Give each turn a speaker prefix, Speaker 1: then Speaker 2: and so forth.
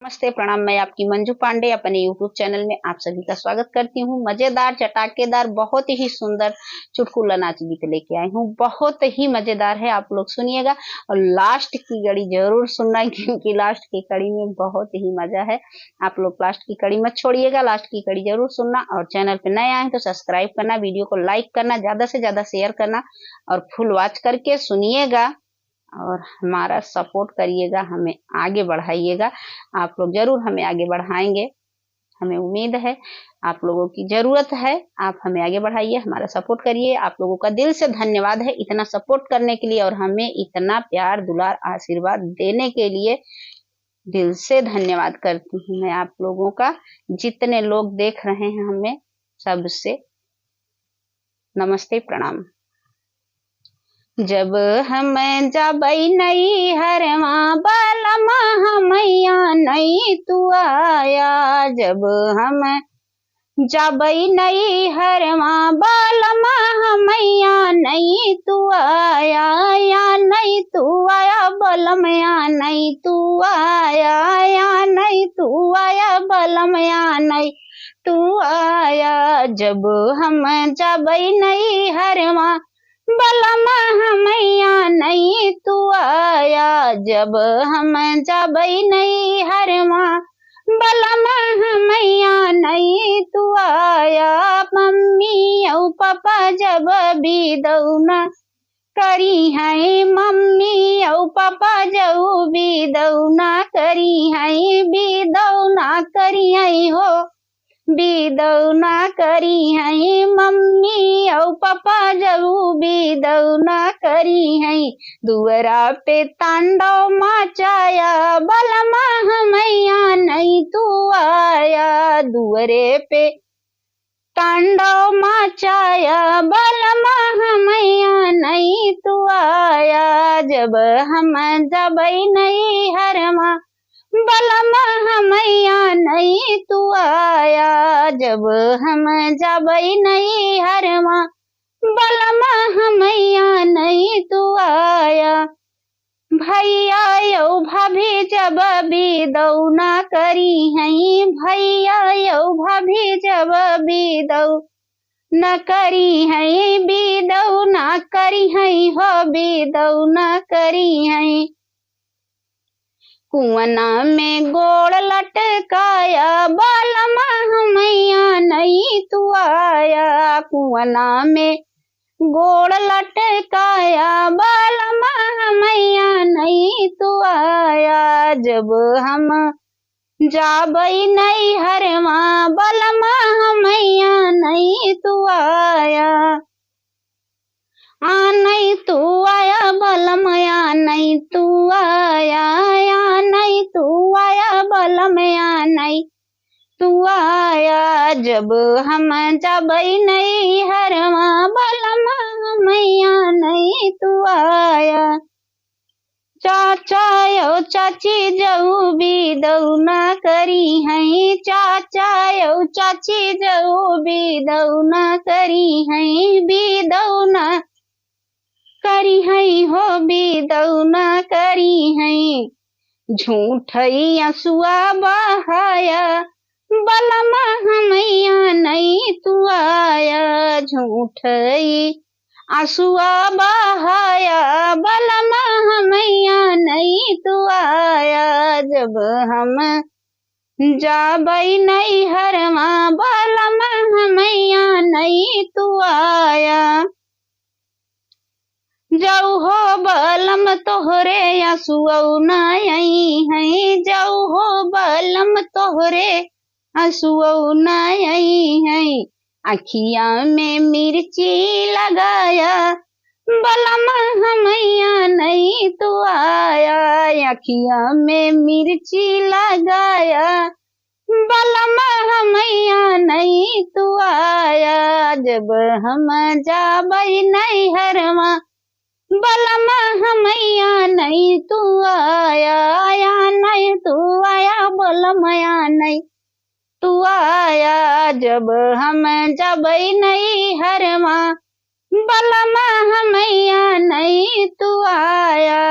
Speaker 1: नमस्ते प्रणाम। मैं आपकी मंजू पांडे अपने YouTube चैनल में आप सभी का स्वागत करती हूँ। मजेदार चटाकेदार बहुत ही सुंदर चुटकुला नाच गीत लेके आई हूँ। बहुत ही मजेदार है, आप लोग सुनिएगा और लास्ट की कड़ी जरूर सुनना क्योंकि लास्ट की कड़ी में बहुत ही मजा है। आप लोग लास्ट की कड़ी मत छोड़िएगा, लास्ट की कड़ी जरूर सुनना। और चैनल पे नए आए तो सब्सक्राइब करना, वीडियो को लाइक करना, ज्यादा से ज्यादा शेयर करना और फुल वॉच करके सुनिएगा और हमारा सपोर्ट करिएगा, हमें आगे बढ़ाइएगा। आप लोग जरूर हमें आगे बढ़ाएंगे, हमें उम्मीद है, आप लोगों की जरूरत है। आप हमें आगे बढ़ाइए, हमारा सपोर्ट करिए। आप लोगों का दिल से धन्यवाद है इतना सपोर्ट करने के लिए और हमें इतना प्यार दुलार आशीर्वाद देने के लिए। दिल से धन्यवाद करती हूँ मैं आप लोगों का, जितने लोग देख रहे हैं हमें सबसे नमस्ते प्रणाम। जब हम जबै नई हरवा बलमा हमैया नई तू आया। जब हम जबै नई हरवा बलमा हमैया नई तू आया। या नई तू आया बलमया नई तू आया। या नई तू आया बलमया नई तू आया। जब हम जबै नई हरवा बलमा हमैया नई तू आया। जब हम जबै नई हरवा बलमा हमैया नई तू आया। मम्मी औ पापा जब बिदौना करी है। मम्मी औ पापा जब बिदौना करी है। बिदौना करी है हो, बिदौना करी है। मम्मी और पापा जब बिदौना करी है। दुअरा पे तांडव मचाया बलमा हमैया नई तू आया। दुअरे पे तांडव मचाया बलमा हमैया नई तू आया। जब हम जबै नई हरवा बलमा हमैया नई तू आया। जब हम जबै नई हरवा बलमा हमैया नई तू आया। भैया यौ भाभी जब बिदौना करी है। भैया यौ भाभी जब बिदौना करी है। बिदौना करी है हो, बिदौना करी है। कुआना में गोड़ लटकाया बलमा हमैया नई तू आया। कुआना में गोड़ लटकाया बलमा हमैया नई तू आया। जब हम जाबै नई हरवा बलमा हमैया नई तू आया। नई तू आया बलमया नई तू आया। या नई तू आया बलमया नई तू आया। जब हम जबै नई हरवा बलमा हमैया नई तू आया। चाचा यौ चाची जऊ बिदौना करी है। चाचा यौ चाची जऊ बिदौना करी है। बिदौना करी है हो, बिदौना करी है। झूठई आंसुआ बहाया बलमा हमैया नई तू आया। झूठई आंसुआ बहाया बलमा हमैया नई तू आया। जब हम जाबै नई हरवा बलमा हमैया नई तू आया। जाऊ हो बलम तोहरे आंसुआ नई है। जाऊ हो बलम तोहरे आंसुआ नई है। अखिया में मिर्ची लगाया बलमा हमैया नई तू आया। अखिया में मिर्ची लगाया बलमा हमैया नई तू आया। जब हम जाबै नई हरवा बलमा हमैया नई तू आया। या नई तू आया बलमया नई तू आया। जब हम जबै नई हरवा बलमा हमैया नई तू आया।